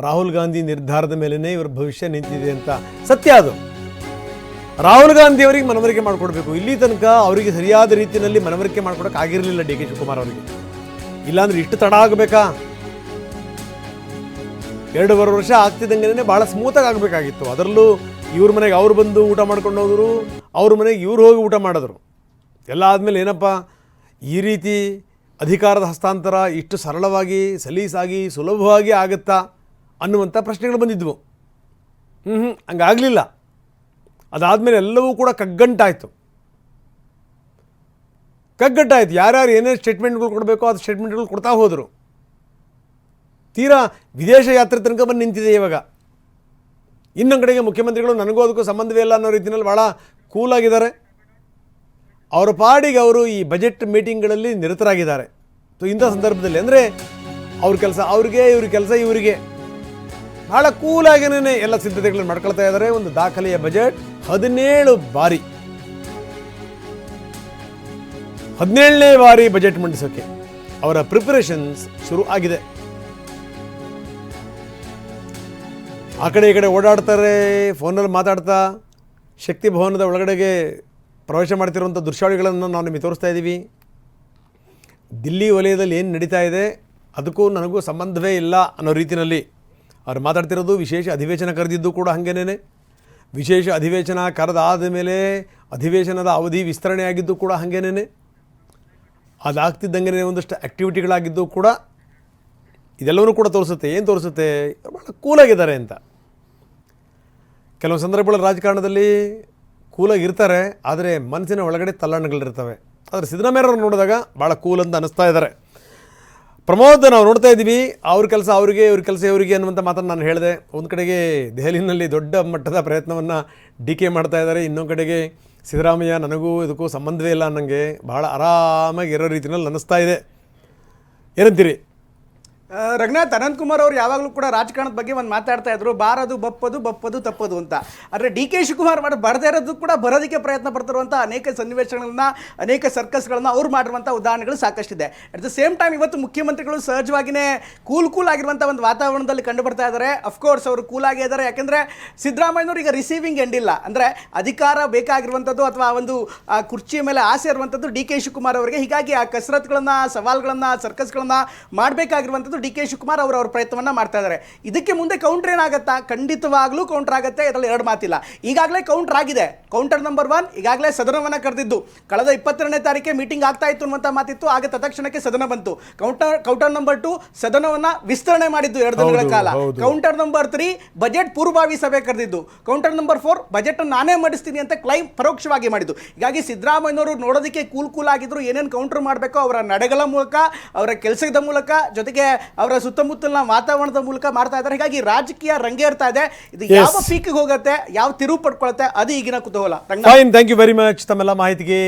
ರಾಹುಲ್ ಗಾಂಧಿ ನಿರ್ಧಾರದ ಮೇಲೇ ಇವರ ಭವಿಷ್ಯ ನಿಂತಿದೆ ಅಂತ ಸತ್ಯ ಅದು. ರಾಹುಲ್ ಗಾಂಧಿ ಅವರಿಗೆ ಮನವರಿಕೆ ಮಾಡಿಕೊಡ್ಬೇಕು. ಇಲ್ಲಿ ತನಕ ಅವರಿಗೆ ಸರಿಯಾದ ರೀತಿಯಲ್ಲಿ ಮನವರಿಕೆ ಮಾಡ್ಕೊಡಕ್ಕೆ ಆಗಿರಲಿಲ್ಲ ಡಿ ಕೆ ಶಿವಕುಮಾರ್ ಅವರಿಗೆ. ಇಲ್ಲಾಂದ್ರೆ ಇಷ್ಟು ತಡ ಆಗಬೇಕಾ? 2.5 ವರ್ಷ ಆಗ್ತಿದ್ದಂಗೆ ಭಾಳ ಸ್ಮೂತಾಗಿ ಆಗಬೇಕಾಗಿತ್ತು. ಅದರಲ್ಲೂ ಇವ್ರ ಮನೆಗೆ ಅವ್ರು ಬಂದು ಊಟ ಮಾಡ್ಕೊಂಡು ಹೋದರು, ಅವ್ರ ಮನೆಗೆ ಇವ್ರು ಹೋಗಿ ಊಟ ಮಾಡಿದ್ರು. ಎಲ್ಲ ಆದಮೇಲೆ ಏನಪ್ಪ ಈ ರೀತಿ ಅಧಿಕಾರದ ಹಸ್ತಾಂತರ ಇಷ್ಟು ಸರಳವಾಗಿ, ಸಲೀಸಾಗಿ, ಸುಲಭವಾಗಿ ಆಗುತ್ತಾ ಅನ್ನುವಂಥ ಪ್ರಶ್ನೆಗಳು ಬಂದಿದ್ವು. ಹಂಗಾಗಲಿಲ್ಲ. ಅದಾದಮೇಲೆ ಎಲ್ಲವೂ ಕೂಡ ಕಗ್ಗಂಟಾಯಿತು. ಯಾರ್ಯಾರು ಏನೇನು ಸ್ಟೇಟ್ಮೆಂಟ್ಗಳು ಕೊಡಬೇಕೋ ಅದು ಸ್ಟೇಟ್ಮೆಂಟ್ಗಳು ಕೊಡ್ತಾ ಹೋದರು. ತೀರಾ ವಿದೇಶ ಯಾತ್ರೆ ತನಕ ಬಂದು ನಿಂತಿದೆ ಇವಾಗ. ಇನ್ನೊಂದು ಕಡೆಗೆ ಮುಖ್ಯಮಂತ್ರಿಗಳು ನನಗೂ ಅದಕ್ಕೂ ಸಂಬಂಧವೇ ಇಲ್ಲ ಅನ್ನೋ ರೀತಿಯಲ್ಲಿ ಭಾಳ ಕೂಲಾಗಿದ್ದಾರೆ. ಅವರ ಪಾಡಿಗೆ ಅವರು ಈ ಬಜೆಟ್ ಮೀಟಿಂಗ್ಗಳಲ್ಲಿ ನಿರತರಾಗಿದ್ದಾರೆ. ಸೊ ಇಂಥ ಸಂದರ್ಭದಲ್ಲಿ ಅಂದರೆ ಅವ್ರ ಕೆಲಸ ಅವ್ರಿಗೆ, ಇವ್ರ ಕೆಲಸ ಇವರಿಗೆ, ಭಾಳ ಕೂಲಾಗಿನೇ ಎಲ್ಲ ಸಿದ್ಧತೆಗಳನ್ನು ಮಾಡ್ಕೊಳ್ತಾ ಇದ್ದಾರೆ. ಒಂದು ದಾಖಲೆಯ ಬಜೆಟ್ 17 ಬಾರಿ 17ನೇ ಬಾರಿ ಬಜೆಟ್ ಮಂಡಿಸೋಕ್ಕೆ ಅವರ ಪ್ರಿಪರೇಷನ್ಸ್ ಶುರು ಆಗಿದೆ. ಆ ಕಡೆ ಈ ಕಡೆ ಓಡಾಡ್ತಾರೆ, ಫೋನಲ್ಲಿ ಮಾತಾಡ್ತಾ ಶಕ್ತಿ ಭವನದ ಒಳಗಡೆಗೆ ಪ್ರವೇಶ ಮಾಡ್ತಿರುವಂಥ ದೃಶ್ಯಾವಳಿಗಳನ್ನು ನಾವು ನಿಮಗೆ ತೋರಿಸ್ತಾ ಇದ್ದೀವಿ. ದಿಲ್ಲಿ ವಲಯದಲ್ಲಿ ಏನು ನಡೀತಾ ಇದೆ ಅದಕ್ಕೂ ನನಗೂ ಸಂಬಂಧವೇ ಇಲ್ಲ ಅನ್ನೋ ರೀತಿಯಲ್ಲಿ ಅವ್ರು ಮಾತಾಡ್ತಿರೋದು. ವಿಶೇಷ ಅಧಿವೇಶನ ಕರೆದಿದ್ದು ಕೂಡ ಹಾಗೇನೇ. ವಿಶೇಷ ಅಧಿವೇಶನ ಕರೆದಾದ ಮೇಲೆ ಅಧಿವೇಶನದ ಅವಧಿ ವಿಸ್ತರಣೆ ಆಗಿದ್ದು ಕೂಡ ಹಾಗೇನೇ. ಅದಾಗ್ತಿದ್ದಂಗೆ ಒಂದಷ್ಟು ಆ್ಯಕ್ಟಿವಿಟಿಗಳಾಗಿದ್ದು ಕೂಡ ಇದೆಲ್ಲವೂ ಕೂಡ ತೋರಿಸುತ್ತೆ. ಏನು ತೋರಿಸುತ್ತೆ? ಭಾಳ ಕೂಲಾಗಿದ್ದಾರೆ ಅಂತ. ಕೆಲವು ಸಂದರ್ಭಗಳಲ್ಲಿ ರಾಜಕಾರಣದಲ್ಲಿ ಕೂಲಾಗಿರ್ತಾರೆ, ಆದರೆ ಮನಸ್ಸಿನ ಒಳಗಡೆ ತಲ್ಲಣ್ಣಗಳಿರ್ತವೆ. ಆದರೆ ಸಿದ್ದರಾಮಯ್ಯವ್ರನ್ನ ನೋಡಿದಾಗ ಭಾಳ ಕೂಲ್ ಅಂತ ಅನ್ನಿಸ್ತಾ ಇದ್ದಾರೆ. ಪ್ರಮೋದ್ ನಾವು ನೋಡ್ತಾ ಇದ್ದೀವಿ, ಅವ್ರ ಕೆಲಸ ಅವ್ರಿಗೆ, ಇವ್ರ ಕೆಲಸ ಇವರಿಗೆ ಅನ್ನುವಂಥ ಮಾತನ್ನು ನಾನು ಹೇಳಿದೆ. ಒಂದು ಕಡೆಗೆ ದೆಹಲಿನಲ್ಲಿ ದೊಡ್ಡ ಮಟ್ಟದ ಪ್ರಯತ್ನವನ್ನು ಡಿ.ಕೆ ಮಾಡ್ತಾ ಇದ್ದಾರೆ. ಇನ್ನೊಂದು ಕಡೆಗೆ ಸಿದ್ದರಾಮಯ್ಯ ನನಗೂ ಇದಕ್ಕೂ ಸಂಬಂಧವೇ ಇಲ್ಲ ಅನ್ನಂಗೆ ಭಾಳ ಆರಾಮಾಗಿ ಇರೋ ರೀತಿಯಲ್ಲಿ ಅನ್ನಿಸ್ತಾ ಇದೆ. ಏನಂತೀರಿ ರಘುನಾಥ್? ಅನಂತಕುಮಾರ್ ಅವರು ಯಾವಾಗಲೂ ಕೂಡ ರಾಜಕಾರಣದ ಬಗ್ಗೆ ಒಂದು ಮಾತಾಡ್ತಾ ಇದ್ರು, ಬಾರದು ಬಪ್ಪದು ಬಪ್ಪದು ತಪ್ಪದು ಅಂತ. ಆದರೆ ಡಿ ಕೆ ಶಿವಕುಮಾರ್ ಬರದೇ ಇರೋದು ಕೂಡ ಬರೋದಕ್ಕೆ ಪ್ರಯತ್ನ ಪಡ್ತಿರುವಂಥ ಅನೇಕ ಸನ್ನಿವೇಶಗಳನ್ನ, ಅನೇಕ ಸರ್ಕಸ್ಗಳನ್ನ ಅವ್ರು ಮಾಡಿರುವಂಥ ಉದಾಹರಣೆಗಳು ಸಾಕಷ್ಟಿದೆ. ಅಟ್ ದ ಸೇಮ್ ಟೈಮ್ ಇವತ್ತು ಮುಖ್ಯಮಂತ್ರಿಗಳು ಸಹಜವಾಗಿಯೇ ಕೂಲ್ ಆಗಿರುವಂಥ ಒಂದು ವಾತಾವರಣದಲ್ಲಿ ಕಂಡು ಬರ್ತಾ ಇದ್ದಾರೆ. ಅಫ್ಕೋರ್ಸ್ ಅವರು ಕೂಲಾಗೇ ಇದ್ದಾರೆ. ಯಾಕೆಂದರೆ ಸಿದ್ದರಾಮಯ್ಯನವರು ಈಗ ರಿಸೀವಿಂಗ್ ಎಂಡ್ ಇಲ್ಲ. ಅಂದರೆ ಅಧಿಕಾರ ಬೇಕಾಗಿರುವಂಥದ್ದು ಅಥವಾ ಒಂದು ಕುರ್ಚಿಯ ಮೇಲೆ ಆಸೆ ಇರುವಂಥದ್ದು ಡಿ ಕೆ ಶಿವಕುಮಾರ್ ಅವರಿಗೆ. ಹೀಗಾಗಿ ಆ ಕಸರತ್ಗಳನ್ನು, ಸವಾಲ್ಗಳನ್ನು, ಸರ್ಕಸ್ಗಳನ್ನು ಮಾಡಬೇಕಾಗಿರುವಂಥದ್ದು ಡಿ ಕೆ ಶಿವಕುಮಾರ್ ಅವರು ಅವ್ರ ಪ್ರಯತ್ನವನ್ನು ಮಾಡ್ತಾ ಇದ್ದಾರೆ. ಇದಕ್ಕೆ ಮುಂದೆ ಕೌಂಟರ್ ಏನಾಗುತ್ತಾ? ಖಂಡಿತವಾಗ್ಲೂ ಕೌಂಟರ್ ಆಗುತ್ತೆ, ಇದರಲ್ಲಿ ಎರಡು ಮಾತಿಲ್ಲ. ಈಗಾಗಲೇ ಕೌಂಟರ್ ಆಗಿದೆ. ಕೌಂಟರ್ ನಂಬರ್ 1 ಈಗಾಗಲೇ ಸದನವನ್ನು ಕರೆದಿದ್ದು. ಕಳೆದ 22ನೇ ತಾರೀಕೆ ಮೀಟಿಂಗ್ ಆಗ್ತಾ ಇತ್ತು ಅನ್ನುವಂಥ ಮಾತಿತ್ತು. ಆಗ ತಕ್ಷಣಕ್ಕೆ ಸದನ ಬಂತು. ಕೌಂಟರ್ ನಂಬರ್ 2 ಸದನವನ್ನು ವಿಸ್ತರಣೆ ಮಾಡಿದ್ದು 2 ದಿನಗಳ ಕಾಲ. ಕೌಂಟರ್ ನಂಬರ್ 3 ಬಜೆಟ್ ಪೂರ್ವಭಾವಿ ಸಭೆ ಕರೆದಿದ್ದು. ಕೌಂಟರ್ ನಂಬರ್ 4 ಬಜೆಟ್ ನಾನೇ ಮಾಡಿಸ್ತೀನಿ ಅಂತ ಕ್ಲೈಮ್ ಪರೋಕ್ಷವಾಗಿ ಮಾಡಿದ್ದು. ಹೀಗಾಗಿ ಸಿದ್ದರಾಮಯ್ಯನವರು ನೋಡೋದಕ್ಕೆ ಕೂಲ್ ಆಗಿದ್ರು. ಏನೇನು ಕೌಂಟರ್ ಮಾಡಬೇಕೋ ಅವರ ನಡೆಗಳ ಮೂಲಕ, ಅವರ ಕೆಲಸದ ಮೂಲಕ, ಜೊತೆಗೆ ಅವರ ಸುತ್ತಮುತ್ತಲಿನ ವಾತಾವರಣದ ಮೂಲಕ ಮಾಡ್ತಾ ಇದ್ದಾರೆ. ಹೀಗಾಗಿ ರಾಜಕೀಯ ರಂಗೇರ್ತಾ ಇದೆ. ಇದು ಯಾವ ಪೀಕಿಗೆ ಹೋಗುತ್ತೆ, ಯಾವ ತಿರುವು ಪಡ್ಕೊಳುತ್ತೆ, ಅದು ಈಗಿನ ಕುತೂಹಲ. Fine, thank you very much ತಮ್ಮೆಲ್ಲ ಮಾಹಿತಿಗೆ.